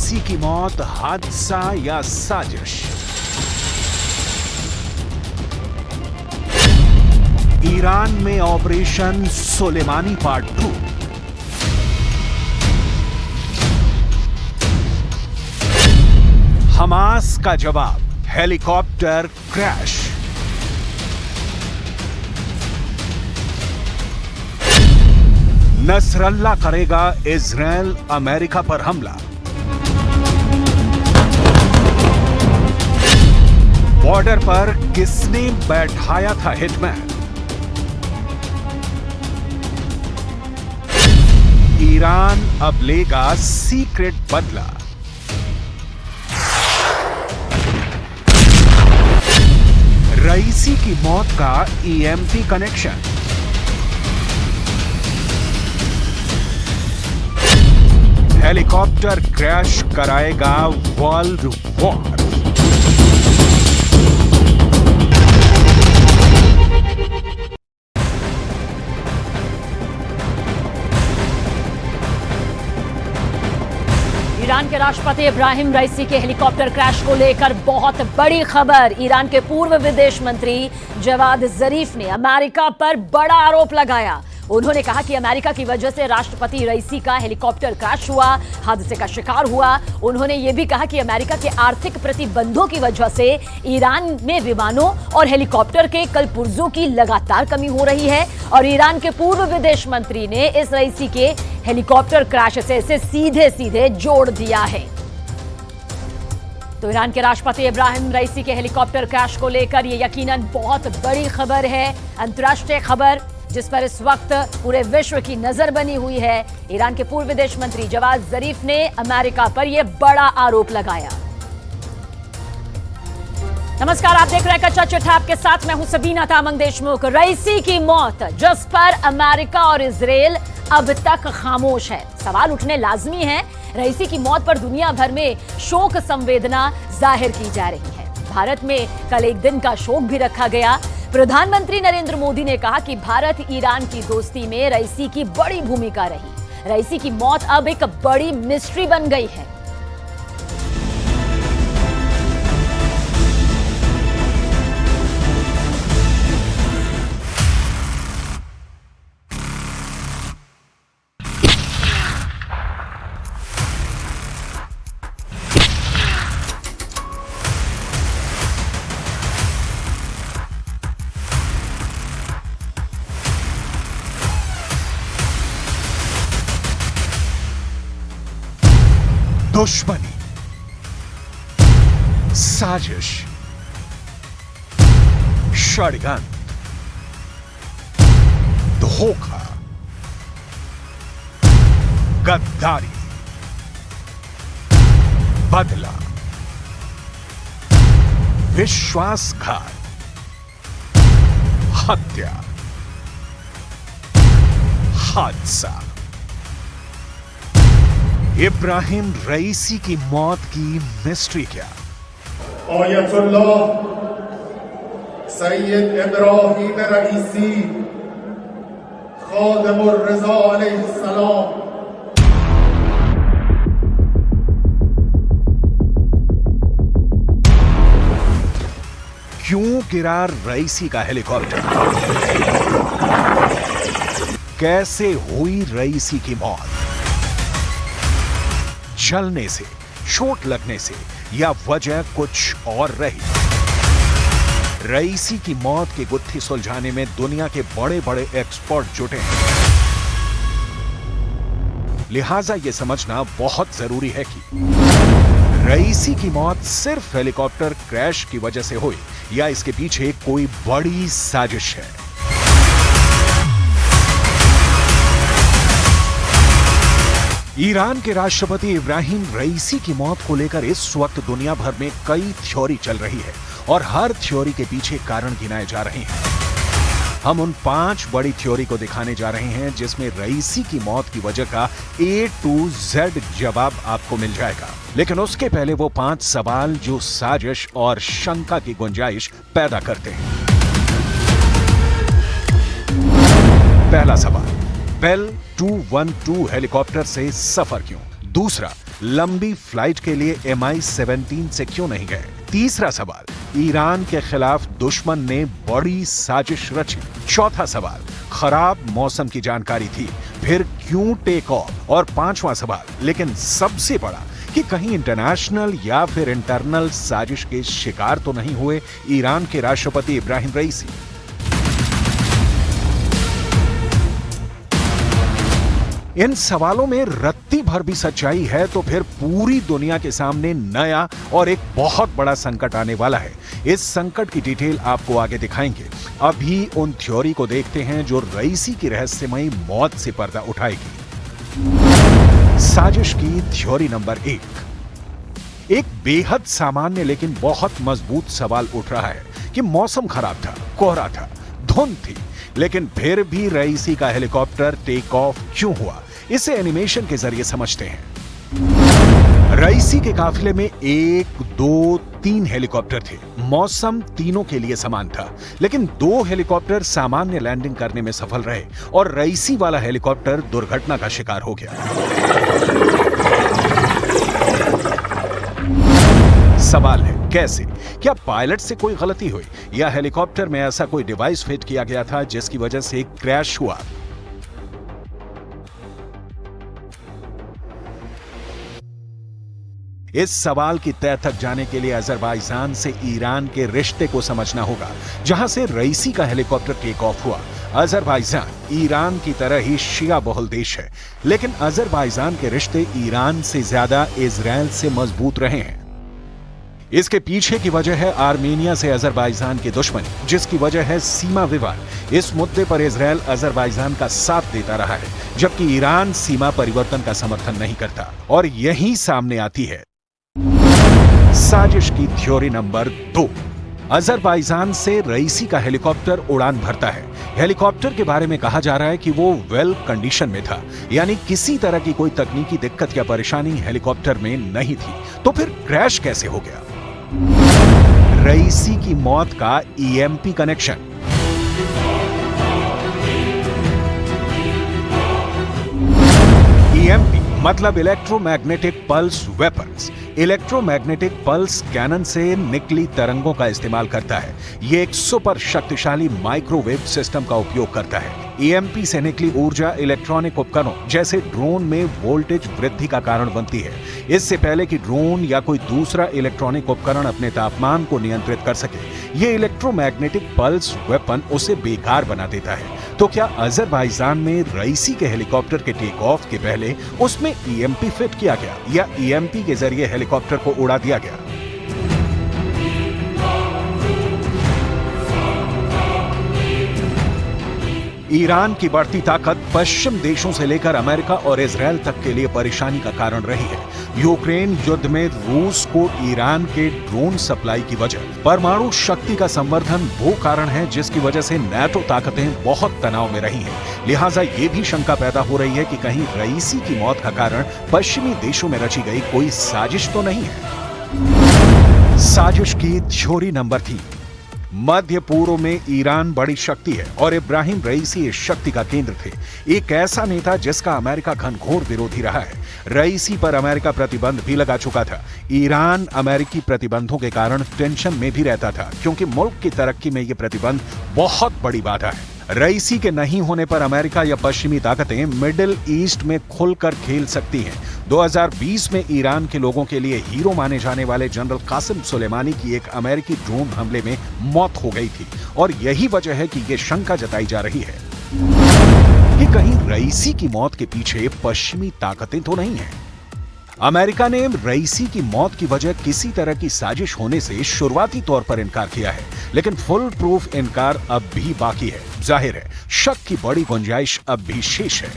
रईसी की मौत हादसा या साजिश? ईरान में ऑपरेशन सुलेमानी पार्ट 2। हमास का जवाब, हेलीकॉप्टर क्रैश। नसरल्ला करेगा इजरायल अमेरिका पर हमला। बॉर्डर पर किसने बैठाया था हिटमैन? ईरान अब लेगा सीक्रेट बदला। रईसी की मौत का ईएमपी कनेक्शन। हेलीकॉप्टर क्रैश कराएगा वर्ल्ड वॉर। ईरान के राष्ट्रपति इब्राहिम रईसी के हेलीकॉप्टर क्रैश को लेकर बहुत बड़ी खबर। ईरान के पूर्व विदेश मंत्री जवाद जरीफ ने अमेरिका पर बड़ा आरोप लगाया। उन्होंने कहा कि अमेरिका की वजह से राष्ट्रपति रईसी का हेलीकॉप्टर क्रैश हुआ, हादसे का शिकार हुआ। उन्होंने यह भी कहा कि अमेरिका के आर्थिक प्रतिबंधों की वजह से ईरान में विमानों और हेलीकॉप्टर के कल पुर्जों की लगातार कमी हो रही है और ईरान के पूर्व विदेश मंत्री ने इस रईसी के हेलीकॉप्टर क्रैश से इसे सीधे सीधे जोड़ दिया है। तो ईरान के राष्ट्रपति इब्राहिम रईसी के हेलीकॉप्टर क्रैश को लेकर यह यकीनन बहुत बड़ी खबर है, अंतर्राष्ट्रीय खबर जिस पर इस वक्त पूरे विश्व की नजर बनी हुई है। ईरान के पूर्व विदेश मंत्री जवाद जरीफ ने अमेरिका पर यह बड़ा आरोप लगाया। नमस्कार, आप देख रहे हैं कच्चा चिट्ठा, आपके साथ मैं हूं सबीना तामंग देशमुख। रईसी की मौत जिस पर अमेरिका और इजरायल अब तक खामोश है। सवाल उठने लाजमी है। रईसी की मौत पर दुनिया भर में शोक संवेदना जाहिर की जा रही है। भारत में कल एक दिन का शोक भी रखा गया। प्रधानमंत्री नरेंद्र मोदी ने कहा कि भारत ईरान की दोस्ती में रईसी की बड़ी भूमिका रही। रईसी की मौत अब एक बड़ी मिस्ट्री बन गई है। दुश्मनी, साजिश, षड्यंत्र, धोखा, गद्दारी, बदला, विश्वासघात, हत्या, हादसा। इब्राहिम रईसी की मौत की मिस्ट्री क्या? आयतुल्लाह सैयद इब्राहिम रईसी खादिमुर रज़ा अलैहिस्सलाम क्यों गिरा रईसी का हेलीकॉप्टर? कैसे हुई रईसी की मौत? जलने से, चोट लगने से या वजह कुछ और रही? रईसी की मौत की गुत्थी सुलझाने में दुनिया के बड़े बड़े एक्सपर्ट जुटे हैं। लिहाजा यह समझना बहुत जरूरी है कि रईसी की मौत सिर्फ हेलीकॉप्टर क्रैश की वजह से हुई या इसके पीछे कोई बड़ी साजिश है। ईरान के राष्ट्रपति इब्राहिम रईसी की मौत को लेकर इस वक्त दुनिया भर में कई थ्योरी चल रही है और हर थ्योरी के पीछे कारण गिनाए जा रहे हैं। हम उन 5 बड़ी थ्योरी को दिखाने जा रहे हैं जिसमें रईसी की मौत की वजह का A to Z जवाब आपको मिल जाएगा। लेकिन उसके पहले वो 5 सवाल जो साजिश और शंका की गुंजाइश पैदा करते हैं। पहला सवाल, बेल 212 हेलीकॉप्टर से सफर क्यों? दूसरा, लंबी फ्लाइट के लिए MI-17 से क्यों नहीं गए? तीसरा सवाल, ईरान के खिलाफ दुश्मन ने बड़ी साजिश रची। चौथा सवाल, खराब मौसम की जानकारी थी, फिर क्यों टेक ऑफ? और पांचवा सवाल, लेकिन सबसे बड़ा, कि कहीं इंटरनेशनल या फिर इंटरनल साजिश के शिकार तो नहीं हुए ईरान के राष्ट्रपति इब्राहिम रईसी? इन सवालों में रत्ती भर भी सच्चाई है तो फिर पूरी दुनिया के सामने नया और एक बहुत बड़ा संकट आने वाला है। इस संकट की डिटेल आपको आगे दिखाएंगे। अभी उन थ्योरी को देखते हैं जो रईसी की रहस्यमयी मौत से पर्दा उठाएगी। साजिश की थ्योरी नंबर 1। एक बेहद सामान्य लेकिन बहुत मजबूत सवाल उठ रहा है कि मौसम खराब था, कोहरा था, धुंध थी, लेकिन फिर भी रईसी का हेलीकॉप्टर टेक ऑफ क्यों हुआ? इसे एनिमेशन के जरिए समझते हैं। रईसी के काफिले में 1, 2, 3 हेलीकॉप्टर थे। मौसम तीनों के लिए समान था, लेकिन 2 हेलीकॉप्टर सामान्य लैंडिंग करने में सफल रहे और रईसी वाला हेलीकॉप्टर दुर्घटना का शिकार हो गया। सवाल है कैसे? क्या पायलट से कोई गलती हुई या हेलीकॉप्टर में ऐसा कोई डिवाइस फिट किया गया था जिसकी वजह से क्रैश हुआ? इस सवाल की तह तक जाने के लिए अजरबैजान से ईरान के रिश्ते को समझना होगा, जहां से रईसी का हेलीकॉप्टर टेक ऑफ हुआ। अजरबैजान ईरान की तरह ही शिया बहुल देश है, लेकिन अजरबैजान के रिश्ते ईरान से ज्यादा इजराइल से मजबूत रहे हैं। इसके पीछे की वजह है आर्मेनिया से अजरबैजान की दुश्मनी, जिसकी वजह है सीमा विवाद। इस मुद्दे पर इजराइल अजरबैजान का साथ देता रहा है, जबकि ईरान सीमा परिवर्तन का समर्थन नहीं करता। और यही सामने आती है साजिश की थ्योरी नंबर 2। अजरबैजान से रईसी का हेलीकॉप्टर उड़ान भरता है। हेलीकॉप्टर के बारे में कहा जा रहा है कि वो वेल कंडीशन में था, यानी किसी तरह की कोई तकनीकी दिक्कत या परेशानी हेलीकॉप्टर में नहीं थी। तो फिर क्रैश कैसे हो गया? रईसी की मौत का EMP कनेक्शन। EMP मतलब electromagnetic pulse weapons. Electromagnetic pulse cannon से निकली तरंगों का इस्तेमाल करता है। यह एक सुपर शक्तिशाली माइक्रोवेव सिस्टम का उपयोग करता है। EMP से निकली ऊर्जा इलेक्ट्रॉनिक उपकरणों जैसे ड्रोन में वोल्टेज वृद्धि का कारण बनती है। इससे पहले कि ड्रोन या कोई दूसरा इलेक्ट्रॉनिक उपकरण अपने तापमान को नियंत्रित कर सके, यह इलेक्ट्रोमैग्नेटिक पल्स वेपन उसे बेकार बना देता है। तो क्या अजरबैजान में रईसी के हेलीकॉप्टर के टेक ऑफ के पहले उसमें EMP फिट किया गया या EMP के जरिए हेलीकॉप्टर को उड़ा दिया गया? ईरान की बढ़ती ताकत पश्चिम देशों से लेकर अमेरिका और इजराइल तक के लिए परेशानी का कारण रही है। यूक्रेन युद्ध में रूस को ईरान के ड्रोन सप्लाई की वजह, परमाणु शक्ति का संवर्धन वो कारण है जिसकी वजह से NATO ताकतें बहुत तनाव में रही हैं। लिहाजा ये भी शंका पैदा हो रही है कि कहीं रईसी की मौत का कारण पश्चिमी देशों में रची गई कोई साजिश तो नहीं है। साजिश की थ्योरी नंबर 3। मध्य पूर्व में ईरान बड़ी शक्ति है और इब्राहिम रईसी इस शक्ति का केंद्र थे। एक ऐसा नेता जिसका अमेरिका घनघोर विरोधी रहा है। रईसी पर अमेरिका प्रतिबंध भी लगा चुका था। ईरान अमेरिकी प्रतिबंधों के कारण टेंशन में भी रहता था, क्योंकि मुल्क की तरक्की में ये प्रतिबंध बहुत बड़ी बाधा है। रईसी के नहीं होने पर अमेरिका या पश्चिमी ताकतें मिडिल ईस्ट में खुलकर खेल सकती हैं। 2020 में ईरान के लोगों के लिए हीरो माने जाने वाले जनरल कासिम सुलेमानी की एक अमेरिकी ड्रोन हमले में मौत हो गई थी और यही वजह है कि यह शंका जताई जा रही है कि कहीं रईसी की मौत के पीछे पश्चिमी ताकतें तो नहीं हैं। अमेरिका ने रईसी की मौत की वजह किसी तरह की साजिश होने से शुरुआती तौर पर इनकार किया है, लेकिन फुल प्रूफ इनकार अब भी बाकी है। जाहिर है शक की बड़ी गुंजाइश अब भी शेष है।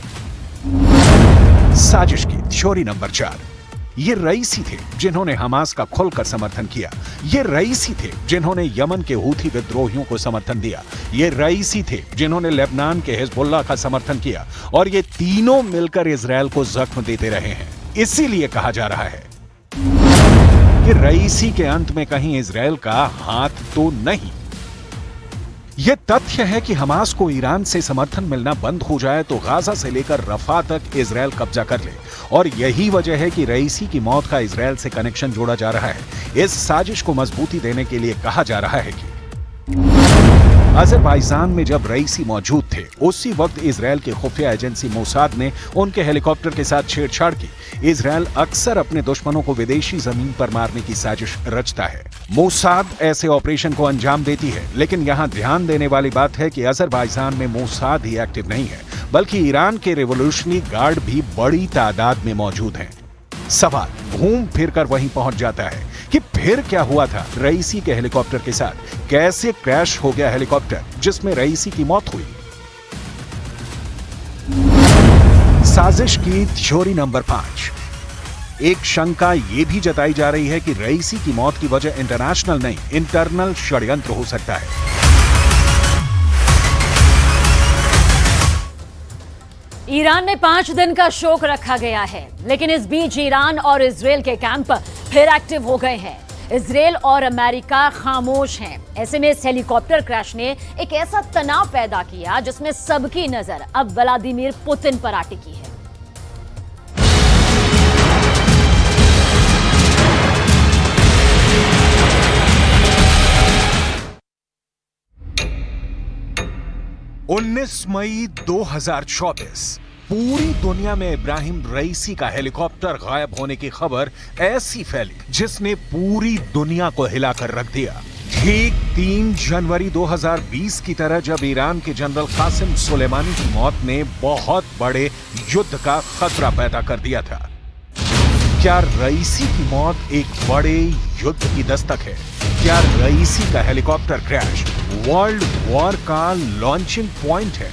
साजिश की थ्योरी नंबर 4। ये रईसी थे जिन्होंने हमास का खुलकर समर्थन किया। ये रईसी थे जिन्होंने यमन के हूथी विद्रोहियों को समर्थन दिया। ये रईसी थे जिन्होंने लेबनान के हिजबुल्लाह का समर्थन किया और ये तीनों मिलकर इजराइल को जख्म देते रहे हैं। इसीलिए कहा जा रहा है कि रईसी के अंत में कहीं इजराइल का हाथ तो नहीं। ये तथ्य है कि हमास को ईरान से समर्थन मिलना बंद हो जाए तो गाजा से लेकर रफा तक इजरायल कब्जा कर ले, और यही वजह है कि रईसी की मौत का इजरायल से कनेक्शन जोड़ा जा रहा है। इस साजिश को मजबूती देने के लिए कहा जा रहा है कि अजरबैजान में जब रईसी मौजूद थे उसी वक्त इजरायल की खुफिया एजेंसी मोसाद ने उनके हेलीकॉप्टर के साथ छेड़छाड़ की। इजरायल अक्सर अपने दुश्मनों को विदेशी जमीन पर मारने की साजिश रचता है। मोसाद ऐसे ऑपरेशन को अंजाम देती है, लेकिन यहाँ ध्यान देने वाली बात है कि अजरबैजान में मोसाद ही एक्टिव नहीं है, बल्कि ईरान के रेवोल्यूशनरी गार्ड भी बड़ी तादाद में मौजूद हैं। सवाल घूम फिर कर वहीं पहुंच जाता है कि फिर क्या हुआ था रईसी के हेलीकॉप्टर के साथ? कैसे क्रैश हो गया हेलीकॉप्टर जिसमें रईसी की मौत हुई? साजिश की थ्योरी नंबर 5। एक शंका यह भी जताई जा रही है कि रईसी की मौत की वजह इंटरनेशनल नहीं, इंटरनल षड्यंत्र हो सकता है। ईरान में 5 दिन का शोक रखा गया है, लेकिन इस बीच ईरान और इजरायल के कैंप फिर एक्टिव हो गए हैं। इजरायल और अमेरिका खामोश हैं। ऐसे में इस हेलीकॉप्टर क्रैश ने एक ऐसा तनाव पैदा किया जिसमें सबकी नजर अब व्लादिमीर पुतिन पर आ टिकी है। उन्नीस मई 2024 पूरी दुनिया में इब्राहिम रईसी का हेलीकॉप्टर गायब होने की खबर ऐसी फैली जिसने पूरी दुनिया को हिलाकर रख दिया। ठीक 3 जनवरी 2020 की तरह जब ईरान के जनरल कासिम सुलेमानी की मौत ने बहुत बड़े युद्ध का खतरा पैदा कर दिया था। क्या रईसी की मौत एक बड़े युद्ध की दस्तक है? क्या रईसी का हेलीकॉप्टर क्रैश वर्ल्ड वॉर का लॉन्चिंग पॉइंट है?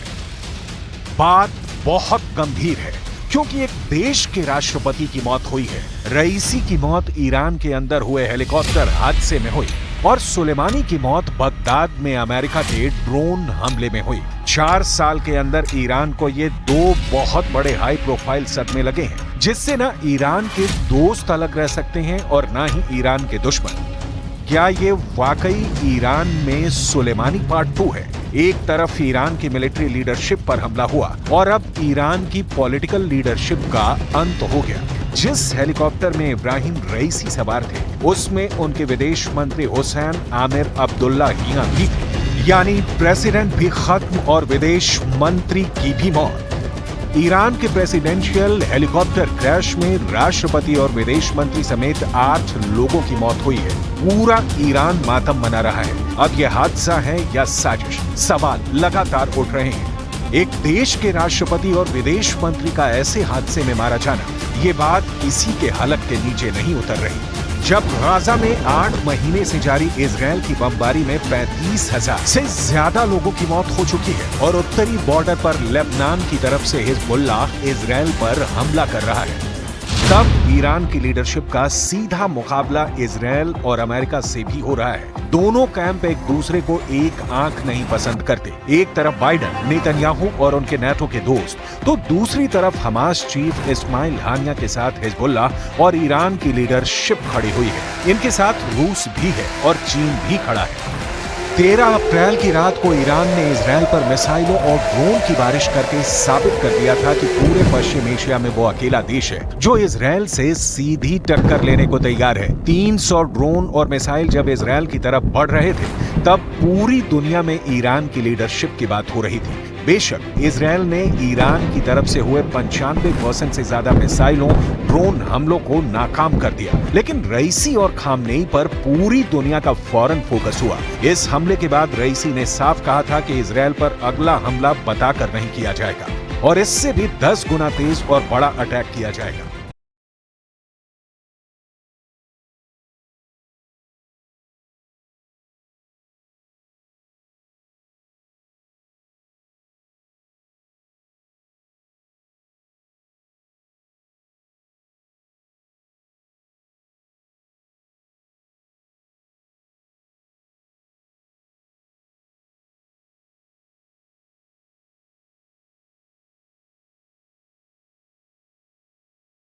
बात बहुत गंभीर है, क्योंकि एक देश के राष्ट्रपति की मौत हुई है। रईसी की मौत ईरान के अंदर हुए हेलीकॉप्टर हादसे में हुई और सुलेमानी की मौत बगदाद में अमेरिका के ड्रोन हमले में हुई। 4 साल के अंदर ईरान को ये 2 बहुत बड़े हाई प्रोफाइल सदमे लगे हैं, जिससे ना ईरान के दोस्त अलग रह सकते हैं और ना ही ईरान के दुश्मन। क्या ये वाकई ईरान में सुलेमानी पार्ट 2 है? एक तरफ ईरान की मिलिट्री लीडरशिप पर हमला हुआ और अब ईरान की पॉलिटिकल लीडरशिप का अंत हो गया। जिस हेलीकॉप्टर में इब्राहिम रईसी सवार थे उसमें उनके विदेश मंत्री हुसैन आमिर अब्दुल्लाहियां भी थे, यानी प्रेसिडेंट भी खत्म और विदेश मंत्री की भी मौत। ईरान के प्रेसिडेंशियल हेलीकॉप्टर क्रैश में राष्ट्रपति और विदेश मंत्री समेत 8 लोगों की मौत हुई है। पूरा ईरान मातम मना रहा है। अब यह हादसा है या साजिश? सवाल लगातार उठ रहे हैं। एक देश के राष्ट्रपति और विदेश मंत्री का ऐसे हादसे में मारा जाना, ये बात किसी के हलक के नीचे नहीं उतर रही। जब गाजा में 8 महीने से जारी इजरायल की बमबारी में 35,000 से ज्यादा लोगों की मौत हो चुकी है और उत्तरी बॉर्डर पर लेबनान की तरफ से हिजबुल्लाह इजरायल पर हमला कर रहा है, तब ईरान की लीडरशिप का सीधा मुकाबला इजरायल और अमेरिका से भी हो रहा है। दोनों कैंप एक दूसरे को एक आंख नहीं पसंद करते। एक तरफ बाइडन, नेतन्याहू और उनके नेटो के दोस्त, तो दूसरी तरफ हमास चीफ इस्माइल हानिया के साथ हिजबुल्लाह और ईरान की लीडरशिप खड़ी हुई है। इनके साथ रूस भी है और चीन भी खड़ा है। 13 अप्रैल की रात को ईरान ने इजरायल पर मिसाइलों और ड्रोन की बारिश करके साबित कर दिया था कि पूरे पश्चिम एशिया में वो अकेला देश है जो इजरायल से सीधी टक्कर लेने को तैयार है। 300 ड्रोन और मिसाइल जब इजरायल की तरफ बढ़ रहे थे तब पूरी दुनिया में ईरान की लीडरशिप की बात हो रही थी। बेशक इजरायल ने ईरान की तरफ से हुए 95% से ज्यादा मिसाइलों, ड्रोन हमलों को नाकाम कर दिया, लेकिन रईसी और खामनेई पर पूरी दुनिया का फौरन फोकस हुआ। इस हमले के बाद रईसी ने साफ कहा था कि इजरायल पर अगला हमला बताकर नहीं किया जाएगा और इससे भी 10 गुना तेज और बड़ा अटैक किया जाएगा।